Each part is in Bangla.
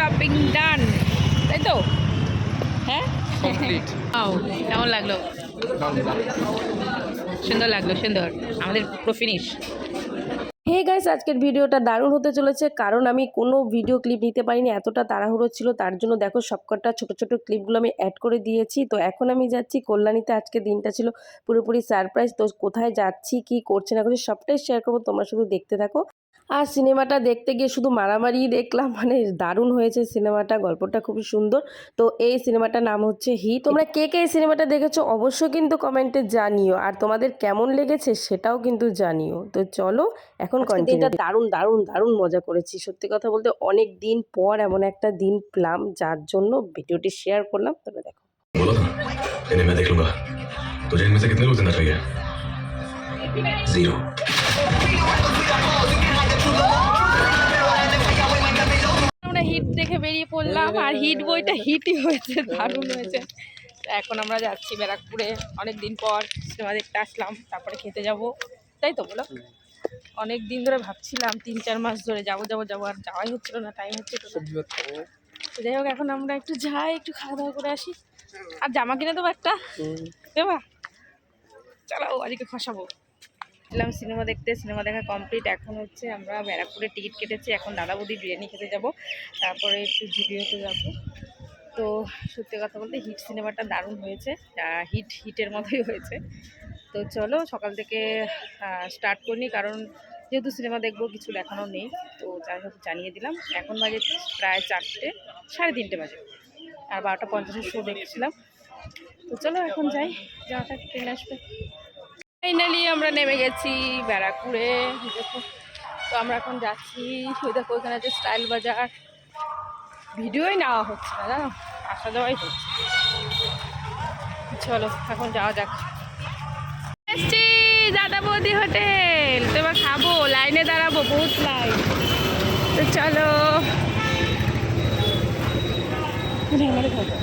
শপিং ডান, তাই তো? হ্যাঁ, কেমন লাগলো? সুন্দর লাগলো, সুন্দর। আমাদের পুরো ফিনিশ। হে গাইস, আজকের ভিডিওটা দারুণ হতে চলেছে, কারণ আমি কোনো ভিডিও ক্লিপ নিতে পারিনি, এতটা তাড়াহুড়ো ছিল। তার জন্য দেখো সবকটা ছোট ছোট ক্লিপগুলো আমি অ্যাড করে দিয়েছি। তো এখন আমি যাচ্ছি কল্যাণীতে। আজকে দিনটা ছিল পুরোপুরি সারপ্রাইজ। তো কোথায় যাচ্ছি, কি করছি না করছি সবটাই শেয়ার করবো, তোমরা শুধু দেখতে থাকো। আর সিনেমাটা দেখতে গিয়ে শুধু মারামারিই দেখলাম, মানে দারুণ হয়েছে সিনেমাটা, গল্পটা খুবই সুন্দর। তো এই সিনেমাটার নাম হচ্ছে হিট। তোমরা কে কে এই সিনেমাটা দেখেছো অবশ্যই কিন্তু কমেন্টে জানিও, আর তোমাদের কেমন লেগেছে সেটাও কিন্তু জানিও। তো চলো এখন কন্টিনিউ। দারুণ দারুণ দারুণ মজা করেছি, সত্যি কথা বলতে অনেক দিন পর এমন একটা দিন পেলাম, যার জন্য ভিডিওটি শেয়ার করলাম। তোমরা দেখো। बोला था इन्हें मैं देख लूंगा। तुझे इनमें से कितने लोग जिंदा चाहिए? 0। আমরা হিট দেখে বেরিয়ে পড়লাম, আর হিট বইটা হিটই হয়েছে, দারুণ হয়েছে। এখন আমরা যাচ্ছি ব্যারাকপুরে, অনেক দিন পর সিনেমা দেখতে আসলাম, তারপরে খেতে যাব, তাই তো বলো? অনেক দিন ধরে ভাবছিলাম, 3-4 মাস ধরে যাবো যাবো যাবো, আর যাওয়াই হচ্ছিল না, টাইম হচ্ছিল না। তো যাই হোক, এখন আমরা একটু যাই, একটু খাওয়া দাওয়া করে আসি। আর জামা কিনে দেবো একটা, দেবা? চালাও, আজকে খসাবো। এলাম সিনেমা দেখতে, সিনেমা দেখা কমপ্লিট। এখন হচ্ছে আমরা ব্যারাকপুরে টিকিট কেটেছি, এখন দাদা বৌদি বিরিয়ানি খেতে যাব, তারপরে একটু জুডিওতে যাবো। তো সত্যি কথা বলতে হিট সিনেমাটা দারুণ হয়েছে, হিটের মতোই হয়েছে। তো চলো সকাল থেকে স্টার্ট করিনি, কারণ যেহেতু সিনেমা দেখবো, কিছু দেখানো নেই। তো যাই হোক জানিয়ে দিলাম। এখন বাজে প্রায় 4টে, 3:30 বাজে, আর 12:50 শো দেখছিলাম। তো চলো এখন যাই, যাওয়াটা ট্রেন আসবে। ফাইনালি আমরা নেমে গেছি ব্যারাকপুরে, দেখো। তো আমরা এখন যাচ্ছি, দেখো ওইখানে যে স্টাইল বাজার, ভিডিওই নেওয়া হচ্ছে না, জানো, আসা যাওয়াই হচ্ছে। চলো এখন যাওয়া যাক। এসছি দাদা বৌদি হোটেল, তো এবার খাবো, লাইনে দাঁড়াবো, বহুত লাইন। তো চলো খাবো।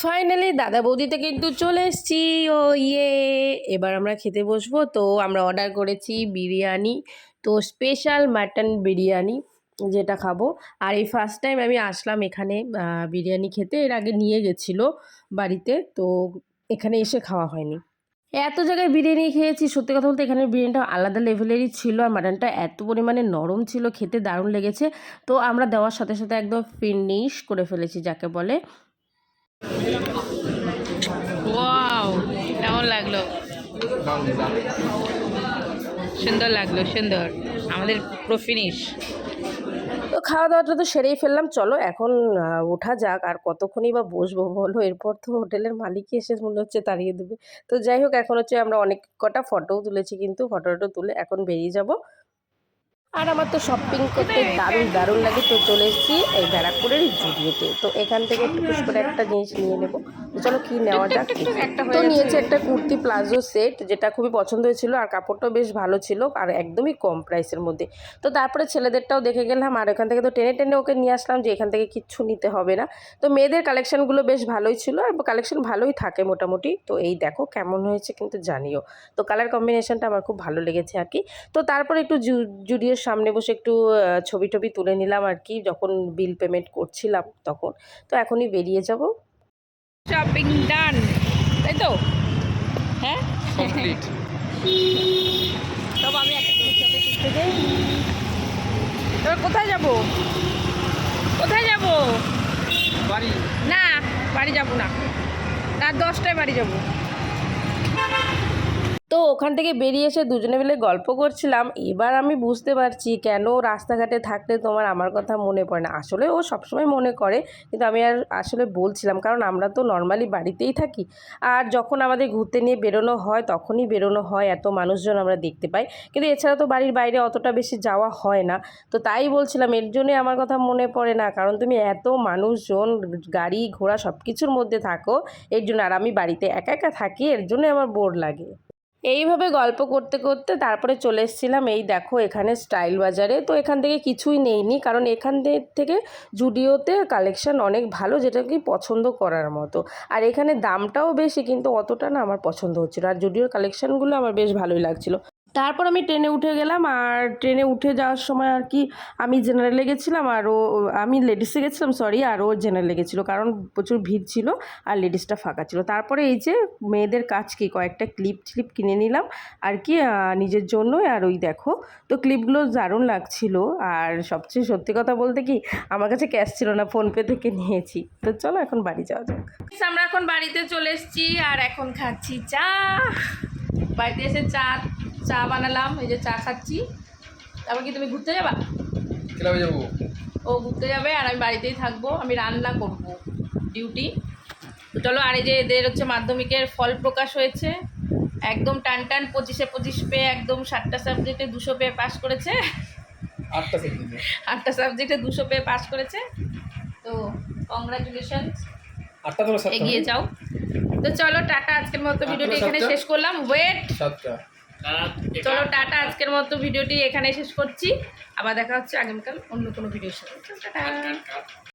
ফাইনালি দাদা বৌদিতে কিন্তু চলে এসেছি। ও ইয়ে, এবার আমরা খেতে বসবো। তো আমরা অর্ডার করেছি বিরিয়ানি, তো স্পেশাল মাটন বিরিয়ানি যেটা খাবো। আর এই ফার্স্ট টাইম আমি আসলাম এখানে বিরিয়ানি খেতে, এর আগে নিয়ে গেছিলো বাড়িতে, তো এখানে এসে খাওয়া হয়নি। এত জায়গায় বিরিয়ানি খেয়েছি, সত্যি কথা বলতে এখানের বিরিয়ানিটা আলাদা লেভেলেরই ছিল, আর মাটনটা এত পরিমাণে নরম ছিল, খেতে দারুণ লেগেছে। তো আমরা দেওয়ার সাথে সাথে একদম ফিনিশ করে ফেলেছি, যাকে বলে। ওয়াও, কেমন লাগলো? সুন্দর লাগলো, সুন্দর। আমাদের পুরো ফিনিশ। তো খাওয়া দাওয়াটা তো সেরেই ফেললাম, চলো এখন ওঠা যাক। আর কতক্ষণই বা বসবো বলো, এরপর তো হোটেলের মালিকই এসে মনে হচ্ছে তাড়িয়ে দেবে। তো যাই হোক, এখন হচ্ছে আমরা অনেক কটা ফটোও তুলেছি, কিন্তু ফটো তুলে এখন বেরিয়ে যাব। আর আমার তো শপিং করতে দারুণ দারুণ লাগে। তো চলে এসেছি এই ব্যারাকপুরের জুডিওতে। তো এখান থেকে টুকুস করে একটা জিনিস নিয়ে নেবো। তো চলো কি নেওয়া যাক। তো নিয়েছে একটা কুর্তি প্লাজো সেট, যেটা খুবই পছন্দ হয়েছিল, আর কাপড়টাও বেশ ভালো ছিল, আর একদমই কম প্রাইসের মধ্যে। তো তারপরে ছেলেদেরটাও দেখে গেলাম, আর এখান থেকে তো টেনে টেনে ওকে নিয়ে আসলাম যে এখান থেকে কিচ্ছু নিতে হবে না। তো মেয়েদের কালেকশানগুলো বেশ ভালোই ছিল, আর কালেকশান ভালোই থাকে মোটামুটি। তো এই দেখো কেমন হয়েছে কিন্তু জানিও। তো কালার কম্বিনেশনটা আমার খুব ভালো লেগেছে আর কি। তো তারপরে একটু জুডিওর সামনে বসে একটু ছবি টবি তুলে নিলাম আর কি, যখন বিল পেমেন্ট করছিলাম তখন। তো এখনই বেরিয়ে যাব। শপিং ডান, তাই তো? হ্যাঁ, কমপ্লিট। তবে আমি একটা সাথে ঘুরতে যাই। এবার কোথায় যাব? কোথায় যাব? বাড়ি না, বাড়ি যাব না, রাত 10টায় বাড়ি যাব। তো ওখান থেকে বেরিয়ে এসে দুজনে মিলে গল্প করছিলাম। এবার আমি বুঝতে পারছি কেন রাস্তাঘাটে থাকলে তোমার আমার কথা মনে পড়ে না। আসলে ও সবসময় মনে করে, কিন্তু আমি আর আসলে বলছিলাম, কারণ আমরা তো নর্মালি বাড়িতেই থাকি, আর যখন আমাদের ঘুরতে নিয়ে বেরোনো হয় তখনই বেরোনো হয়, এত মানুষজন আমরা দেখতে পাই, কিন্তু এছাড়া তো বাড়ির বাইরে অতটা বেশি যাওয়া হয় না। তো তাই বলছিলাম, এর জন্যই আমার কথা মনে পড়ে না, কারণ তুমি এত মানুষজন, গাড়ি ঘোড়া সব কিছুর মধ্যে থাকো, এর জন্য। আর আমি বাড়িতে একা একা থাকি, এর জন্য আমার বোর লাগে। এইভাবে গল্প করতে করতে তারপরে চলে এসেছিলাম এই দেখো এখানে স্টাইল বাজারে। তো এখান থেকে কিছুই নেইনি, কারণ এখান থেকে জুডিওতে কালেকশন অনেক ভালো, যেটা কি পছন্দ করার মতো। আর এখানে দামটাও বেশি, কিন্তু অতটা না আমার পছন্দ হচ্ছিলো। আর জুডিওর কালেকশনগুলো আমার বেশ ভালোই লাগছিলো। তারপর আমি ট্রেনে উঠে গেলাম, আর ট্রেনে উঠে যাওয়ার সময় আর কি আমি জেনারেলে গেছিলাম, আর আমি লেডিসে গেছিলাম সরি, আর ও জেনারেলে গেছিলো, কারণ প্রচুর ভিড় ছিল আর লেডিসটা ফাঁকা ছিল। তারপরে এই যে মেয়েদের কাজ কি কয়েকটা ক্লিপ কিনে নিলাম আর কি নিজের জন্য। আর ওই দেখো তো ক্লিপগুলো দারুণ লাগছিল। আর সবচেয়ে সত্যি কথা বলতে কি আমার কাছে ক্যাশ ছিল না, ফোনপে থেকে নিয়েছি। তো চলো এখন বাড়ি যাওয়া যাক। আমরা এখন বাড়িতে চলে এসেছি আর এখন খাচ্ছি চা। বাড়িতে এসে চা বানালাম, এই যে চা খাচ্ছি। তারপর কি তুমি ঘুরতে যাবা? ক্লাবে যাবো। ও ঘুরতে যাবে আর আমি বাড়িতেই থাকবো, আমি রান্না করব ডিউটি। তো চলো। আর এই যে এদের হচ্ছে মাধ্যমিকের ফল প্রকাশ হয়েছে, একদম টান 25-25 পেয়ে একদম 7টা সাবজেক্টে 200 পেয়ে পাস করেছে। 8টা সাবজেক্টে 200 পেয়ে পাস করেছে। তো কংগ্রাচুলেশন, এগিয়ে যাও। তো চলো টাটা, আজকের মতো ভিডিওটি এখানে শেষ করলাম। চলো টাটা, আজকের মতো ভিডিওটি এখানে শেষ করছি। আবার দেখা হচ্ছে আগামীকাল অন্য কোনো ভিডিওর সাথে। টাটা।